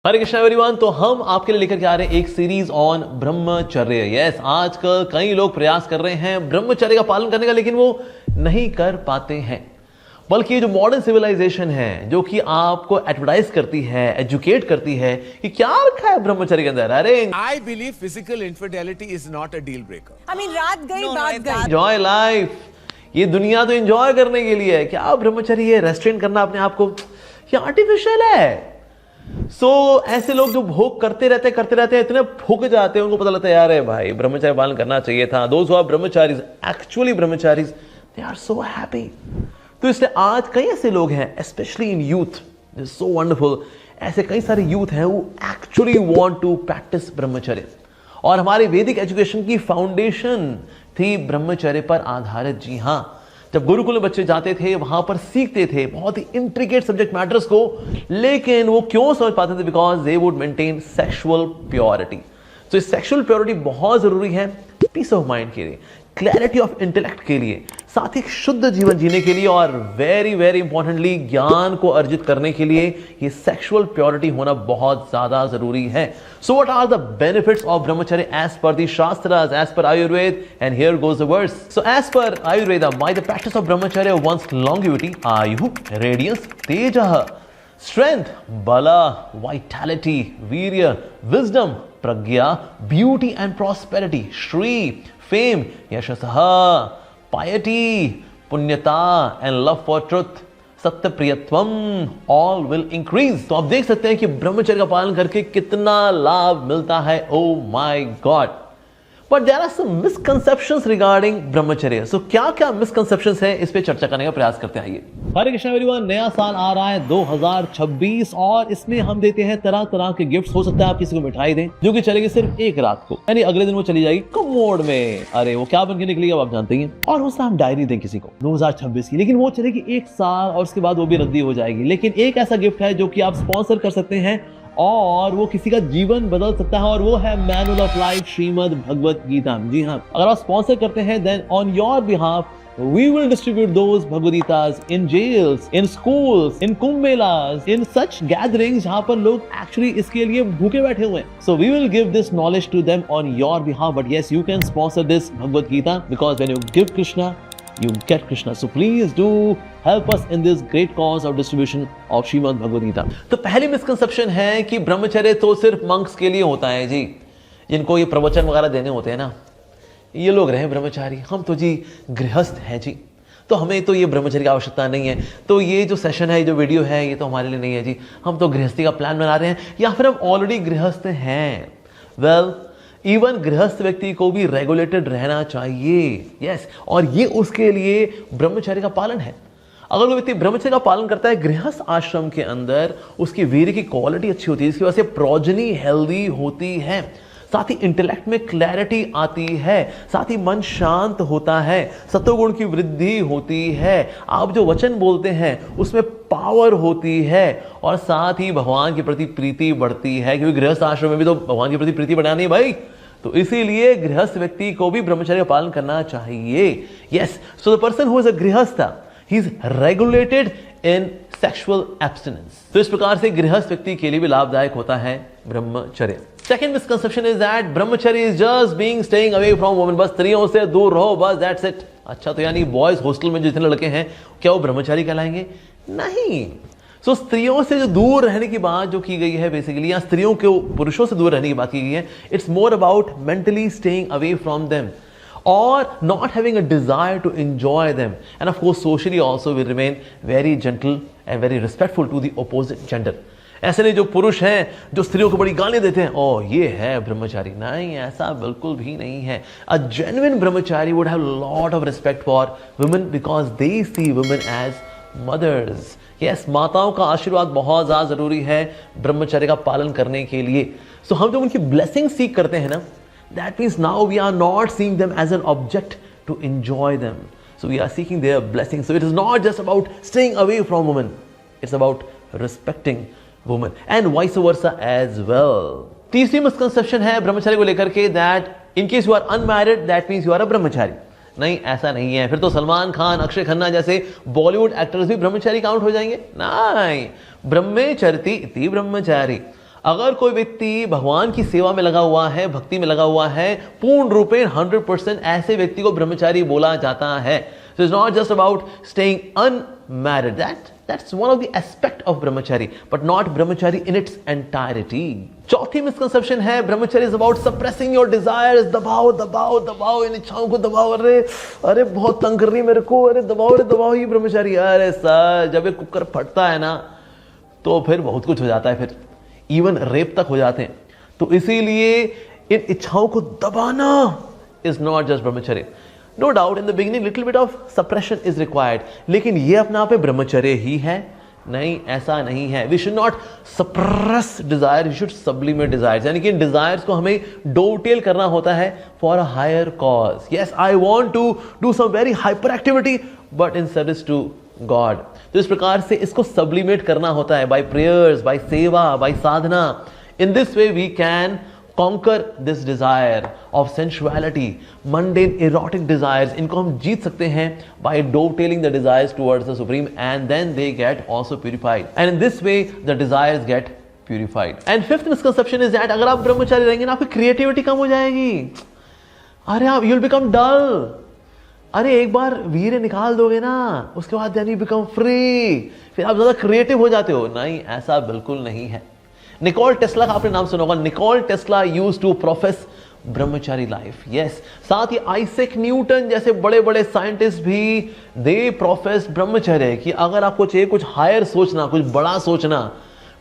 हरे Krishna everyone. तो हम आपके लिए लेकर के आ रहे हैं एक सीरीज ऑन ब्रह्मचर्य। यस, आजकल कई लोग प्रयास कर रहे हैं ब्रह्मचर्य का पालन करने का, लेकिन वो नहीं कर पाते हैं। बल्कि ये जो मॉडर्न सिविलाइजेशन है, जो कि आपको एडवर्टाइज करती है, एजुकेट करती है कि क्या रखा है ब्रह्मचर्य के अंदर। अरे I believe physical infidelity is not a deal breaker. I mean, रात गई बात गई। एंजॉय लाइफ, ये दुनिया तो एंजॉय करने के लिए है। क्या ब्रह्मचर्य रेस्ट्रेन करना अपने आप को, ये आर्टिफिशियल है। ऐसे लोग जो भोग करते रहते हैं, इतने भूख जाते हैं, उनको पता लगता है यार भाई ब्रह्मचर्य पालन करना चाहिए था। Those who are brahmacharis, actually brahmacharis, they are so happy. तो इसलिए आज कई ऐसे लोग हैं, specially in youth, so wonderful, ऐसे कई सारे यूथ हैं वो एक्चुअली वांट टू प्रैक्टिस ब्रह्मचर्य। और हमारे वैदिक एजुकेशन की फाउंडेशन थी ब्रह्मचर्य पर आधारित। जी हाँ, जब गुरुकुल में बच्चे जाते थे, वहां पर सीखते थे बहुत ही इंट्रिकेट सब्जेक्ट मैटर्स को, लेकिन वो क्यों समझ पाते थे? Because they would maintain sexual purity. तो सेक्सुअल प्योरिटी बहुत जरूरी है पीस ऑफ माइंड के लिए, क्लैरिटी ऑफ इंटेलेक्ट के लिए, साथ ही शुद्ध जीवन जीने के लिए, और वेरी वेरी इंपॉर्टेंटली ज्ञान को अर्जित करने के लिए ये सेक्सुअल प्योरिटी होना बहुत ज्यादा जरूरी है। So what are the benefits of brahmacharya as per the shastras, as per Ayurveda? And here goes the words. So as per Ayurveda, by the practice of brahmacharya one's longevity, आयु, रेडियंस, तेजः, strength, bala, vitality, virya, wisdom, pragya, beauty and prosperity, shri, fame, yashasah, piety, punyata and love for truth, सत्यप्रियत्वम, all will increase। तो आप देख सकते हैं कि ब्रह्मचर्य का पालन करके कितना लाभ मिलता है। Oh my God. But there are some misconceptions regarding brahmacharya. So क्या क्या मिसकंसेप्शंस है, इस पे चर्चा करने का प्रयास करते हैं। हरे कृष्णा एवरीवन। नया साल आ रहा है 2026, और इसमें हम देते हैं तरह तरह के गिफ्ट्स। हो सकता है आप किसी को मिठाई दें जो कि चलेगी सिर्फ एक रात को, यानी अगले दिन वो चली जाएगी कमोड में। अरे वो क्या बन के निकलेगी अब आप जानते हैं। और हो सकता है हम डायरी दें किसी को 2026 की, लेकिन वो चलेगी एक साल और उसके बाद वो भी रद्दी हो जाएगी। लेकिन एक ऐसा गिफ्ट है जो कि आप स्पॉन्सर कर सकते हैं और वो किसी का जीवन बदल सकता है, और वो है manual of life Shrimad Bhagavad Gita. जी हाँ, अगर आप स्पॉन्सर करते हैं, then on your behalf we will distribute those Bhagavad Gitas in jails, in schools, in Kumbh Melas, in such gatherings जहां पर लोग actually इसके लिए भूखे बैठे हुए हैं। So we will give this knowledge to them on your behalf, but yes, you can sponsor this Bhagavad Gita, because when you give Krishna, you get Krishna. So please do help us in this great cause of distribution of Srimad Bhagavad Gita. तो पहली misconception है कि ब्रह्मचर्य तो सिर्फ monks के लिए होता है जी, जिनको ये प्रवचन वगैरह देने होते हैं ना, ये लोग रहे ब्रह्मचारी। हम तो जी गृहस्थ हैं जी, तो हमें तो ये ब्रह्मचर्य की आवश्यकता नहीं है। तो ये जो सेशन है, ये जो वीडियो है, ये तो हमारे लिए नहीं है जी। हम तो गृहस्थी का प्लान बना रहे हैं, या फिर हम ऑलरेडी गृहस्थ हैं। वेल, इवन गृहस्थ व्यक्ति को भी रेगुलेटेड रहना चाहिए। यस, और ये उसके लिए ब्रह्मचर्य का पालन है। अगर कोई व्यक्ति ब्रह्मचर्य का पालन करता है गृहस्थ आश्रम के अंदर, उसकी वीर्य की क्वालिटी अच्छी होती है, जिसकी वजह से प्रोजनी हेल्दी होती है, साथ ही इंटेलेक्ट में क्लैरिटी आती है, साथ ही मन शांत होता है, सत्वगुण की वृद्धि होती है, आप जो वचन बोलते हैं उसमें पावर होती है, और साथ ही भगवान के प्रति प्रीति बढ़ती है, क्योंकि गृहस्थ आश्रम में भी तो भगवान की प्रति प्रीति बढ़ानी है भाई। तो इसीलिए गृहस्थ व्यक्ति को भी ब्रह्मचर्य का पालन करना चाहिए। Yes, so the person who is a गृहस्थ, he is regulated in sexual abstinence. तो इस प्रकार से गृहस्थ व्यक्ति के लिए भी लाभदायक होता है ब्रह्मचर्य। सेकंड मिसकंसेप्शन इज दैट ब्रह्मचर्य is just being staying away from women. बस स्त्रियों से दूर रहो, बस दैट्स इट। अच्छा, तो यानी बॉयज हॉस्टल में जितने लड़के हैं क्या वो ब्रह्मचारी कहलाएंगे? नहीं। सो स्त्रियों से जो दूर रहने की बात जो की गई है बेसिकली, या स्त्रियों के पुरुषों से दूर रहने की बात की गई है, it's more about mentally staying away from them, or not having a desire to enjoy them, and of course socially also we remain very gentle and very respectful to the opposite gender। ऐसे नहीं जो पुरुष हैं जो स्त्रियों को बड़ी गाली देते हैं, ओ ये है ब्रह्मचारी। नहीं, ऐसा बिल्कुल भी नहीं है। A genuine brahmachari would have lot of respect for women because they see women as mothers। Yes, माताओं का आशीर्वाद बहुत ज्यादा जरूरी है ब्रह्मचर्य का पालन करने के लिए। So हम जब उनकी ब्लेसिंग सीख करते हैं ना, that means now we are not seeing them as an object to enjoy them, so we are seeking their blessing। So it is not just about staying away from women, it's about respecting women and vice versa as well। तीसरी misconception है ब्रह्मचर्य को लेकर के, that in case you are unmarried that means you are a ब्रह्मचारी। नहीं, ऐसा नहीं है। फिर तो सलमान खान, अक्षय खन्ना जैसे बॉलीवुड एक्टर्स भी ब्रह्मचारी काउंट हो जाएंगे? नहीं, ब्रह्मचर्ति इति ब्रह्मचारी। अगर कोई व्यक्ति भगवान की सेवा में लगा हुआ है, भक्ति में लगा हुआ है, पूर्ण रूपेण 100%, ऐसे व्यक्ति को ब्रह्मचारी बोला जाता है. So it's not just about staying unmarried. That's one of the aspect of brahmachari, but not brahmachari in its entirety. चौथी मिसकंसेप्शन है ब्रह्मचर्य is about suppressing your desires. दबाओ दबाओ दबाओ इन इच्छाओं को दबाओ. अरे बहुत तंग कर रही मेरे को, अरे दबाओ ही ब्रह्मचारी. अरे सर, जब ये कुकर फटता है ना तो फिर बहुत कुछ हो जाता है, फिर इवन रेप तक हो जाते हैं. तो इसीलिए इन इच्छाओं को दबाना is not just brahmacharya. No doubt in the beginning little bit of suppression is required, लेकिन ये अपने आप में ब्रह्मचर्य ही है? नहीं, ऐसा नहीं है. We should not suppress desire, we should sublimate desires. यानी कि इन डिजायर्स को हमें डोटेल करना होता है for a higher cause. Yes, I want to do some very hyper activity but in service to God. तो इस प्रकार से इसको सब्लिमेट करना होता है by prayers, by seva, by sadhana. In this way we can conquer this desire of sensuality, mundane erotic desires. इनको हम जीत सकते हैं by dovetailing the desires towards the supreme, and then they get also purified, and in this way the desires get purified. And fifth misconception is that अगर आप ब्रह्मचारी रहेंगे ना, आपकी creativity कम हो जाएगी. अरे आप you'll become dull. अरे एक बार वीर्य निकाल दोगे ना, उसके बाद then you become free, फिर आप ज्यादा क्रिएटिव हो जाते हो. नहीं, ऐसा बिल्कुल नहीं है. निकोल टेस्ला का आपने नाम सुना होगा. Nikola Tesla used to profess brahmachari life. Yes, साथ ही आइजैक न्यूटन जैसे बड़े बड़े साइंटिस्ट भी दे प्रोफेस ब्रह्मचर्य. कि अगर आपको चाहिए कुछ हायर सोचना, कुछ बड़ा सोचना,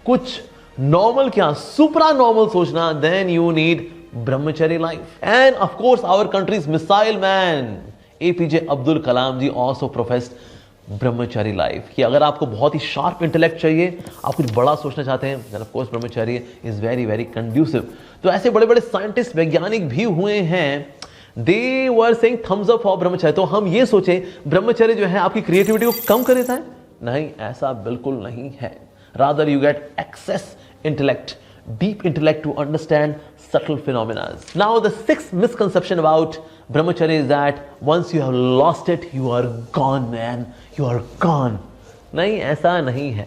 कुछ नॉर्मल क्या सुपरा नॉर्मल सोचना, then you need brahmacharya life. And of course our country's missile man APJ Abdul Kalam ji also professed brahmachari life. कि अगर आपको बहुत ही शार्प इंटेलेक्ट चाहिए, आप कुछ बड़ा सोचना चाहते हैं, then of course brahmacharya is very very conducive. तो ऐसे बड़े बड़े साइंटिस्ट, वैज्ञानिक भी हुए हैं, they were saying thumbs up for brahmacharya. तो हम ये सोचें ब्रह्मचर्य जो है आपकी क्रिएटिविटी को कम कर देता है? नहीं, ऐसा बिल्कुल नहीं है. Rather you get excess intellect, deep intellect to understand subtle phenomena. Now the sixth misconception about brahmacharya is that once you have lost it, you are gone, man. You are gone. नहीं, ऐसा नहीं है.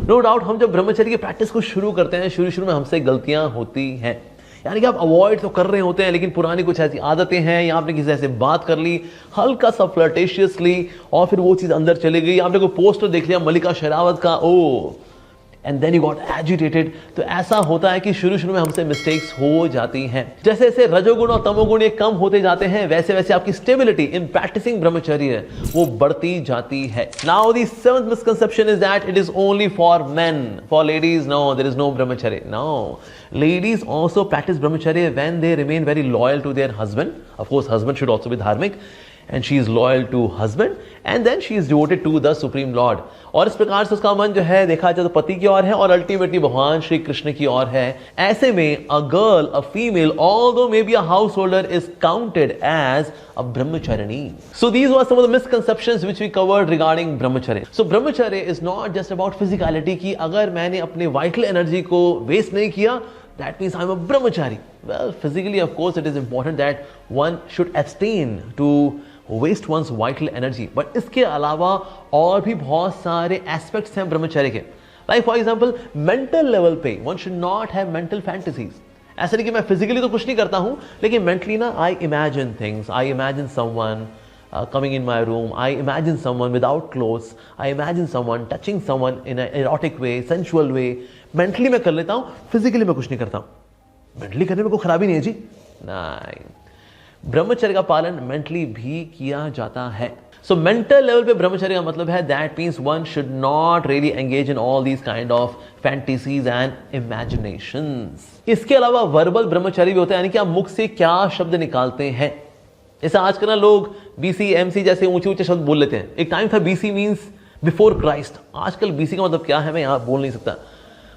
No doubt हम जब ब्रह्मचर्य की practice को शुरू करते हैं, शुरू में हमसे गलतियां होती हैं. यानी कि आप अवॉइड तो कर रहे होते हैं, लेकिन पुरानी कुछ ऐसी आदतें हैं, या आपने किसी से बात कर ली हल्का सा फ्लर्टेशियसली, और फिर वो चीज अंदर चली गई. आपने कोई पोस्टर देख लिया मलिका शेरावत का, oh, and then you got agitated. तो ऐसा होता है कि शुरू में हमसे मिस्टेक्स हो जाती हैं. जैसे जैसे रजोगुण और तमोगुण ये कम होते जाते हैं, वैसे वैसे आपकी स्टेबिलिटी इन प्रैक्टिसिंग ब्रह्मचर्य वो बढ़ती जाती है. Now the seventh misconception is that it is only for men. For ladies no, there is no brahmacharya. No, ladies also practice brahmacharya when they remain very loyal to their husband. Of course, husband should also be dharmic, and she is loyal to husband, and then she is devoted to the supreme lord. और इस प्रकार से उसका मन जो है देखा जाए तो पति की ओर है, और अल्टीमेटली भगवान श्री कृष्ण की ओर है. ऐसे में a girl, a female, although maybe a householder, is counted as a brahmacharini. So these were some of the misconceptions which we covered regarding brahmacharya. So brahmacharya is not just about physicality कि अगर मैंने अपने vital energy को waste नहीं किया, that means I'm a brahmachari. Well, physically of course it is important that one should abstain to waste one's vital energy, but इसके अलावा और भी बहुत सारे aspects हैं ब्रह्मचर्य के. Like for example, mental level पे one should not have mental fantasies. ऐसा नहीं कि मैं physically तो कुछ नहीं करता हूँ, लेकिन mentally ना I imagine things. I imagine someone coming in my room. I imagine someone without clothes. I imagine someone touching someone in an erotic way, sensual way. Mentally मैं कर लेता हूँ, physically मैं कुछ नहीं करता हूँ. Mentally करने में कोई खराबी नहीं है जी. नहीं, ब्रह्मचर्य का पालन मेंटली भी किया जाता है. सो मेंटल लेवल पे ब्रह्मचर्य का मतलब है that means one should not really engage in all these kind of fantasies and imaginations. इसके अलावा वर्बल ब्रह्मचर्य भी होता है, यानी कि आप मुख से क्या शब्द निकालते हैं. जैसे आजकल ना लोग बीसी एमसी जैसे ऊंचे ऊंचे शब्द बोल लेते हैं. एक टाइम था बीसी मीन्स बिफोर क्राइस्ट. आजकल बीसी का मतलब क्या है मैं यहाँ बोल नहीं सकता,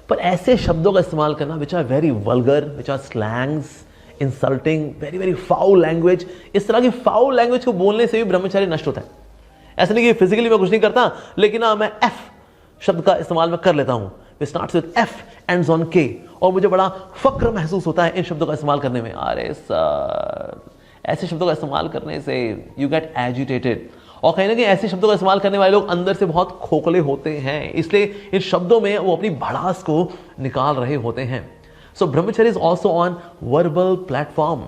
पर ऐसे शब्दों का इस्तेमाल करना which are very vulgar, which are slangs, insulting, very very foul language. इस तरह की फाउल लैंग्वेज को बोलने से भी ब्रह्मचर्य नष्ट होता है. ऐसा नहीं कि फिजिकली मैं कुछ नहीं करता, लेकिन मैं एफ शब्द का इस्तेमाल मैं कर लेता हूं. It starts with F, ends on के, और मुझे बड़ा फक्र महसूस होता है इन शब्दों का इस्तेमाल करने में. अरे सर, ऐसे शब्दों का इस्तेमाल करने से यू गेट एजिटेटेड. और कहीं ना कहीं ऐसे शब्दों का इस्तेमाल करने वाले लोग अंदर से बहुत खोखले होते हैं, इसलिए इन शब्दों में वो अपनी भड़ास को निकाल रहे होते हैं. So brahmacharya is also on verbal platform.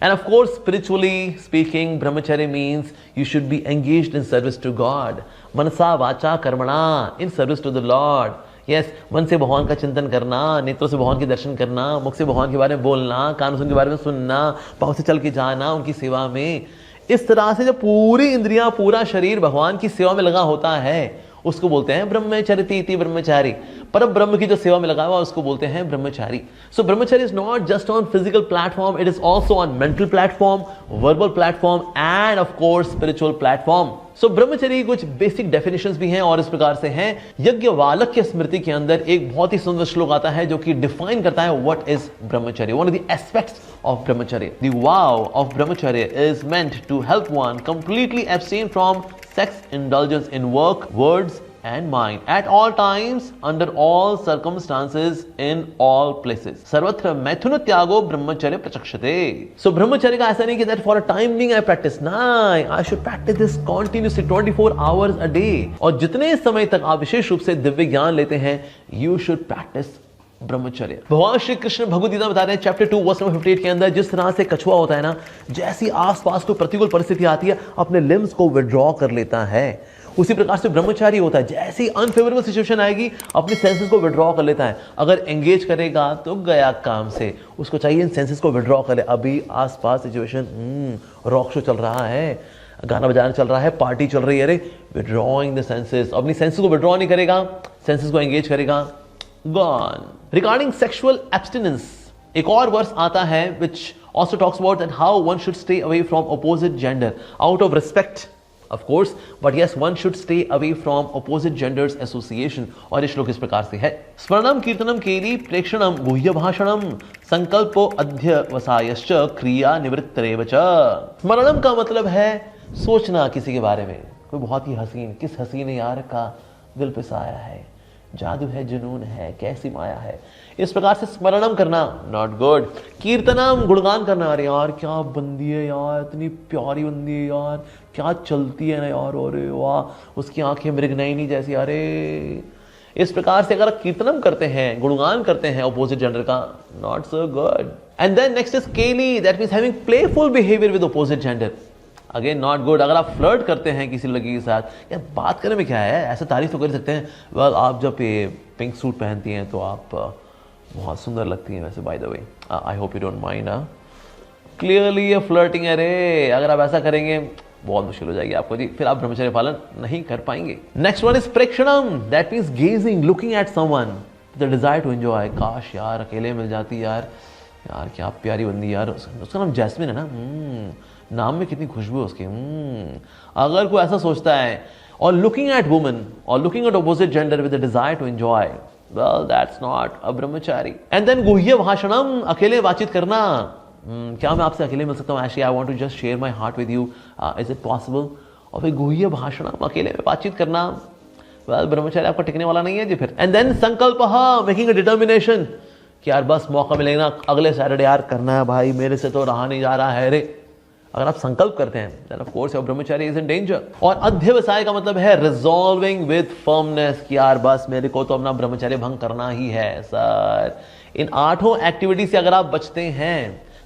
And of course, spiritually speaking, brahmacharya means you should be engaged in service to God. Manasa vacha karmana, in service to the Lord. Yes, मन से भगवान का चिंतन करना, नेत्रों से भगवान के दर्शन करना, मुख से भगवान के बारे में बोलना, कानों से उनके बारे में सुनना, पाँव से चल के जाना उनकी सेवा में। इस तरह से जब पूरी इंद्रियां, पूरा शरीर भगवान की सेवा में लगा होता है, उसको बोलते हैं ब्रह्मचर्य इति ब्रह्मचारी। पर ब्रह्म की जो सेवा में लगा हुआ उसको बोलते हैं ब्रह्मचारी। So brahmacharya is not just on physical platform, it is also on mental platform, verbal platform and of course spiritual platform. So brahmacharya की कुछ बेसिक डेफिनेशंस भी हैं और इस प्रकार से हैं। यज्ञवालक्य स्मृति के अंदर एक बहुत ही सुंदर श्लोक आता है जो कि डिफाइन करता है व्हाट इज ब्रह्मचर्य। One of the aspects of brahmacharya. The vow of brahmacharya is meant to help one completely abstain from sex indulgence in work, words and mind at all times, under all circumstances, in all places. सर्वत्र मैथुन त्यागो ब्रह्मचर्य प्रचक्षते. So ब्रह्मचर्य का ऐसा नहीं कि that for a time being I practice. नहीं, I should practice this continuously 24 hours a day. और जितने समय तक आप विशेष रूप से दिव्य ज्ञान लेते हैं, you should practice ब्रह्मचर्य। भगवान श्री कृष्ण भगवद गीता बता रहे हैं चैप्टर 2 वर्स नंबर 58 के अंदर, जिस तरह से कछुआ होता है ना, जैसी आसपास कोई प्रतिकूल परिस्थिति आती है अपने लिम्स को विड्रॉ कर लेता है, उसी प्रकार से ब्रह्मचारी होता है, जैसी अनफेवरेबल सिचुएशन आएगी अपने सेंसेस को विड्रॉ कर लेता है। अगर एंगेज करेगा तो गया काम से, उसको चाहिए इन सेंसेस को विड्रॉ कर ले। अभी आसपास सिचुएशन रॉक शो चल रहा है, गाना बजाना चल रहा है, पार्टी चल रही है, अरे विड्रॉइंग द सेंसेस। अपनी सेंसेस को विड्रॉ नहीं करेगा, सेंसेस को एंगेज करेगा, gone. Regarding sexual abstinence, एक और वर्स आता है which also talks about that how one should stay away from opposite gender out of respect, of course, but yes, one should stay away from opposite genders association. और ये श्लोक इस प्रकार से है, स्मरणम कीर्तनम केली प्रेक्षणम गुह्य भाषणम संकल्पो अध्यवसायश्च क्रिया निवृत्तरेव च। स्मरणम का मतलब है सोचना किसी के बारे में, कोई बहुत ही हसीन, किस हसीन यार का दिल पे साया है, जादू है, जुनून है, कैसी माया है, इस प्रकार से स्मरणम करना नॉट गुड। कीर्तनम गुणगान करना, अरे यार क्या बंदी है यार, इतनी प्यारी बंदी है यार, क्या चलती है ना यार, अरे वाह उसकी आंखें मृगनयनी जैसी, अरे इस प्रकार से अगर कीर्तनम करते हैं, गुणगान करते हैं अपोजिट जेंडर का, not so good. And then next is केली, that means having playful behaviour with opposite gender, again not good. अगर आप फ्लर्ट करते हैं किसी लड़की के साथ, यार बात करने में क्या है, ऐसा तारीफ तो कर सकते हैं, वेल आप जब ये पिंक सूट पहनती हैं तो आप बहुत सुंदर लगती हैं वैसे, by the way, I hope you don't mind. Clearly ये फ्लर्टिंग है रे, अगर आप ऐसा करेंगे बहुत मुश्किल हो जाएगी आपको जी, फिर आप ब्रह्मचर्य पालन नहीं कर पाएंगे। नेक्स्ट वन इज प्रेक्षणम, that means gazing, looking at someone, the desire to enjoy. काश यार अकेले मिल जाती यार, यार क्या प्यारी बंदी यार, उसका नाम जैस्मिन है ना, नाम में कितनी खुशबू है उसकी। अगर कोई ऐसा सोचता है, और लुकिंग एट वुमन और looking at opposite gender with the desire to enjoy, well that's not a brahmachari. And then गुह्य भाषणम, अकेले बातचीत करना, क्या मैं आपसे अकेले मिल सकता हूँ, actually I want to just share my heart with you, is it possible. और फिर गुह्य भाषणम, अकेले में बातचीत करना, वेल ब्रह्मचारी आपका टिकने वाला नहीं है जी फिर। एंड देन संकल्प, मेकिंग अ डिटर्मिनेशन कि यार बस मौका मिलेगा अगले सैटरडे यार करना है भाई, मेरे से तो रहा नहीं जा रहा है रे, अगर आप संकल्प करते हैं then of course your ब्रह्मचर्य इज इन डेंजर। और अध्यवसाय का मतलब है रिजॉल्विंग विद फर्मनेस कि यार बस मेरे को तो अपना ब्रह्मचर्य भंग करना ही है सर। इन 8 एक्टिविटी से अगर आप बचते हैं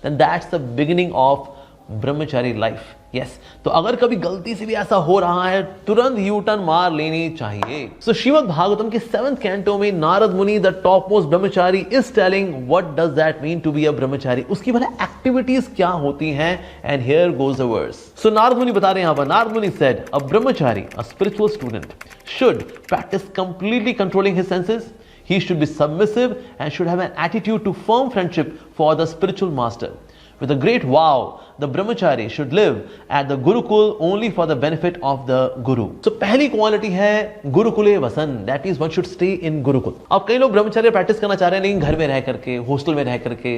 then that's the beginning of Brahmachari life. Yes, तो अगर कभी गलती से भी ऐसा हो रहा है तुरंत यू टर्न मार लेनी चाहिए। सो श्रीमद् भागवतम के 7th कैंटो में Narad Muni the top most brahmachari is telling what does that mean to be a brahmachari, उसकी भला एक्टिविटीज क्या होती हैं। And here goes the verse. So Narad Muni बता रहे हैं यहां पर, नारद मुनि said a Brahmachari, a spiritual student should practice completely controlling his senses, he should be submissive and should have an attitude to firm friendship for the spiritual master. With a great vow, the brahmachari should live at the gurukul only for the benefit of the guru. So पहली quality है गुरुकुले वसन, that is one should stay in Gurukul. अब कई लोग ब्रह्मचर्य practice करना चाह रहे हैं लेकिन घर में रह करके, हॉस्टल में रह करके,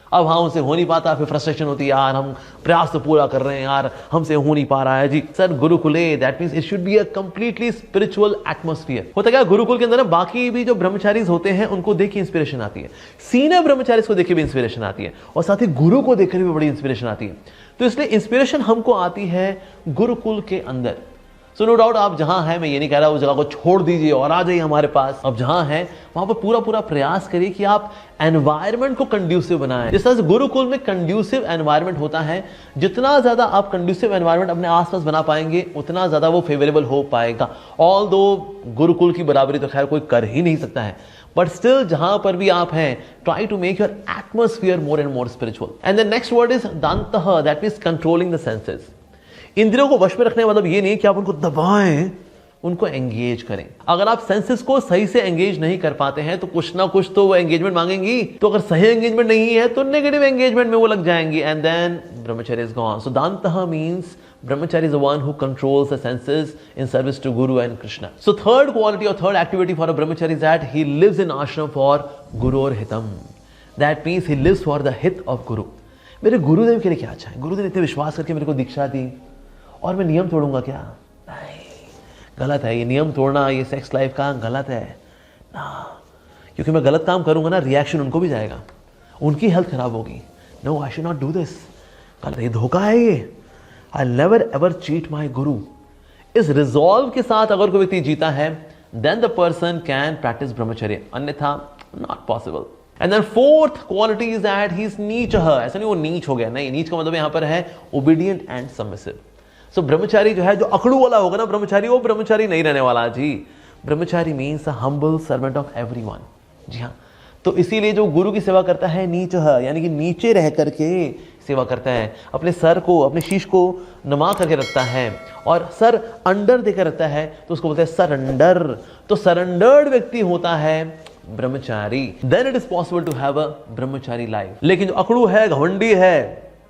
अब हाँ उनसे हो नहीं पाता, फिर फ्रस्ट्रेशन होती है, यार हम प्रयास तो पूरा कर रहे हैं यार हमसे हो नहीं पा रहा है जी। सर गुरुकुले that means it should be a completely spiritual atmosphere. होता क्या गुरुकुल के अंदर ना बाकी भी जो ब्रह्मचारीज होते हैं उनको देख के इंस्पिरेशन आती है, सीनियर ब्रह्मचारीज को देख के भी इंस्पिरेशन आती है, और साथ ही गुरु को देखकर भी बड़ी इंस्पिरेशन आती है। तो इसलिए इंस्पिरेशन हमको आती है गुरुकुल के अंदर। सो नो डाउट आप जहां हैं, मैं ये नहीं कह रहा उस जगह को छोड़ दीजिए और आ जाइए हमारे पास। अब जहां हैं वहां पर पूरा प्रयास करिए कि आप एनवायरनमेंट को कंड्यूसिव बनाएं। जिस तरह से गुरुकुल में कंड्यूसिव एनवायरनमेंट होता है, जितना ज्यादा आप कंड्यूसिव एनवायरनमेंट अपने आसपास बना पाएंगे उतना ज्यादा वो फेवरेबल हो पाएगा। ऑल दो गुरुकुल की बराबरी तो खैर कोई कर ही नहीं सकता है, बट स्टिल जहां पर भी आप हैं, try to make your atmosphere more and more spiritual. And the next word is दांतः, that means controlling the senses. इंद्रियों को वश में रखने का मतलब ये नहीं कि आप उनको दबाएं, उनको एंगेज करें। अगर आप सेंसेस को सही से एंगेज नहीं कर पाते हैं तो कुछ ना कुछ तो वो एंगेजमेंट मांगेंगी। तो अगर सही एंगेजमेंट नहीं है तो नेगेटिव एंगेजमेंट में वो लग जाएंगी, and then brahmacharya is gone. So दांतः means brahmachari is the one who controls the senses in service to Guru and Krishna. So third quality or third activity for a brahmachari is that he lives in ashram for Gurur Hitam. That means he lives for the hit of Guru. मेरे गुरुदेव के लिए क्या अच्छा है? गुरुदेव ने इतने विश्वास करके मेरे को दीक्षा दी और मैं नियम तोड़ूंगा क्या? नहीं, गलत है ये नियम तोड़ना, ये सेक्स लाइफ का गलत है ना, क्योंकि मैं गलत काम करूंगा ना, रिएक्शन उनको भी जाएगा, उनकी हेल्थ खराब होगी। No, I should not do this. गलत, ये धोखा है ये। I'll never ever cheat my guru. इस रिजॉल्व के साथ अगर कोई व्यक्ति जीता है, then the person can practice brahmacharya. अन्यथा not possible. And then fourth quality is that he's नीचः। ऐसा नहीं वो नीच हो गया, नहीं, नीच का मतलब यहाँ पर है obedient and submissive. So ब्रह्मचारी जो है, जो अकड़ू वाला होगा ना ब्रह्मचारी, वो ब्रह्मचारी नहीं रहने वाला जी। ब्रह्मचारी means a humble servant of everyone. जी हाँ, तो इसीलिए जो गुरु की सेवा करता है नीचः, यानी कि नीचे रह करके सेवा करता है, अपने सर को, अपने शीश को नमा करके रखता है और सर अंडर देकर रखता है, तो उसको बोलते हैं सरेंडर। तो सरेंडर्ड व्यक्ति होता है ब्रह्मचारी। Then it is possible to have a brahmachari life. लेकिन जो अकड़ू है, घमंडी है,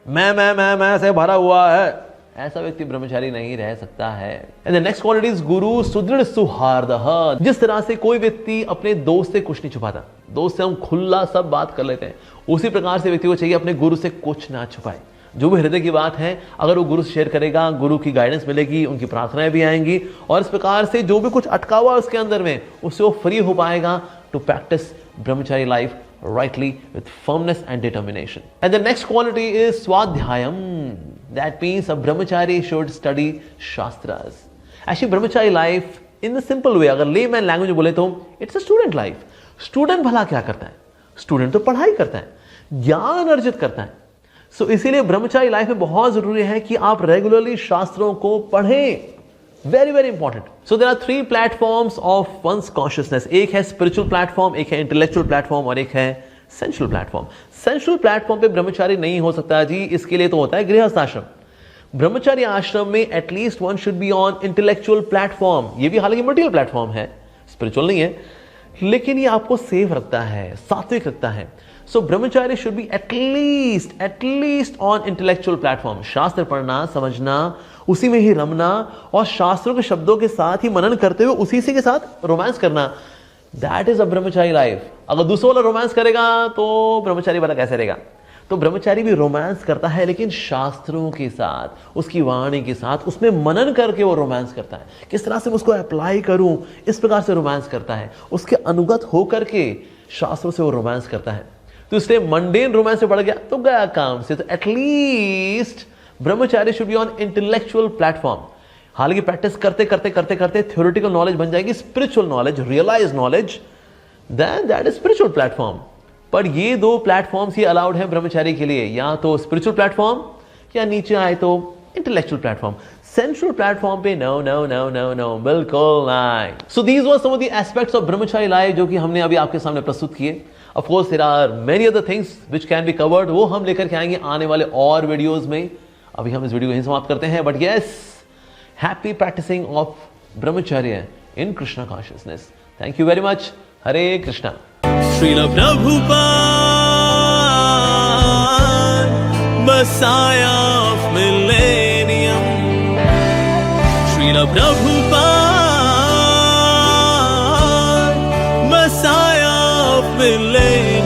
मैं से भरा हुआ है, ऐसा व्यक्ति ब्रह्मचारी नहीं रह सकता है। And the next quality is गुरु सुदृढ़ सुहार्दः। जिस तरह से कोई व्यक्ति अपने दोस्त से कुछ नहीं छुपाता, दोस्त से हम खुला सब बात कर लेते हैं, उसी प्रकार से व्यक्ति को चाहिए अपने गुरु से कुछ ना छुपाए। जो भी हृदय की बात है अगर वो गुरु से शेयर करेगा, गुरु की गाइडेंस मिलेगी, उनकी प्रार्थनाएं भी आएंगी और इस प्रकार से जो भी कुछ अटका हुआ है उसके अंदर में, उससे वो फ्री हो पाएगा to practice Brahmachari life rightly with firmness and determination. And the next quality is swadhyayam. That means a brahmachari should study shastras. Actually brahmachari life in the simple way, अगर layman language में बोले तो it's a student life. Student भला क्या करता है? Student तो पढ़ाई करता है, ज्ञान अर्जित करता है। So इसीलिए ब्रह्मचारी लाइफ में बहुत जरूरी है कि आप रेगुलरली शास्त्रों को पढ़ें। Very very important. So there are three platforms of one's consciousness. एक है स्पिरिचुअल प्लेटफॉर्म, एक है इंटेलेक्चुअल प्लेटफॉर्म और एक है सेंसुअल प्लेटफॉर्म। सेंसुअल प्लेटफॉर्म पे ब्रह्मचारी नहीं हो सकता जी, इसके लिए तो होता है गृहस्थ आश्रम। ब्रह्मचारी आश्रम में at least one should be on intellectual platform. ये भी हालांकि मटेरियल प्लेटफॉर्म है, स्पिरिचुअल नहीं है, लेकिन ये आपको सेफ रखता है, सात्विक रखता है। सो ब्रह्मचारी should be at least on intellectual platform. शास्त्र पढ़ना, समझना, उसी में ही रमना और शास्त्रों के शब्दों के साथ ही मनन करते हुए उसी से के साथ रोमांस करना, that is a brahmachari life. अगर दूसरा वाला रोमांस करेगा तो ब्रह्मचारी वाला कैसे रहेगा? तो ब्रह्मचारी भी रोमांस करता है लेकिन शास्त्रों के साथ, उसकी वाणी के साथ, उसमें मनन करके वो रोमांस करता है। किस तरह से मैं उसको अप्लाई करूं, इस प्रकार से रोमांस करता है, उसके अनुगत होकर के शास्त्रों से वो रोमांस करता है। तो इसलिए मंडेन रोमांस से बढ़ गया तो गया काम से। तो at least brahmachari should be on intellectual platform. हालांकि प्रैक्टिस करते करते थ्योरेटिकल नॉलेज बन जाएगी spiritual knowledge, realise knowledge, then that is spiritual platform. पर ये दो प्लेटफॉर्म्स ही अलाउड है ब्रह्मचारी के लिए, या तो स्पिरिचुअल प्लेटफॉर्म या नीचे आए तो इंटेलेक्चुअल प्लेटफॉर्म। सेंट्रल प्लेटफॉर्म पे no no no no no, बिल्कुल नहीं। So these were some of the aspects of brahmachari life जो कि हमने अभी आपके सामने प्रस्तुत किए। Of course there are many other things which can be covered, वो हम लेकर के आएंगे आने वाले और वीडियोस में। अभी हम इस वीडियो को यहीं समाप्त करते हैं, but yes, happy practising of brahmacharya in Krishna consciousness. Thank you very much. Hare Krishna. Srila Prabhupada, Messiah of millennium. Srila Prabhupada, Messiah of millennium.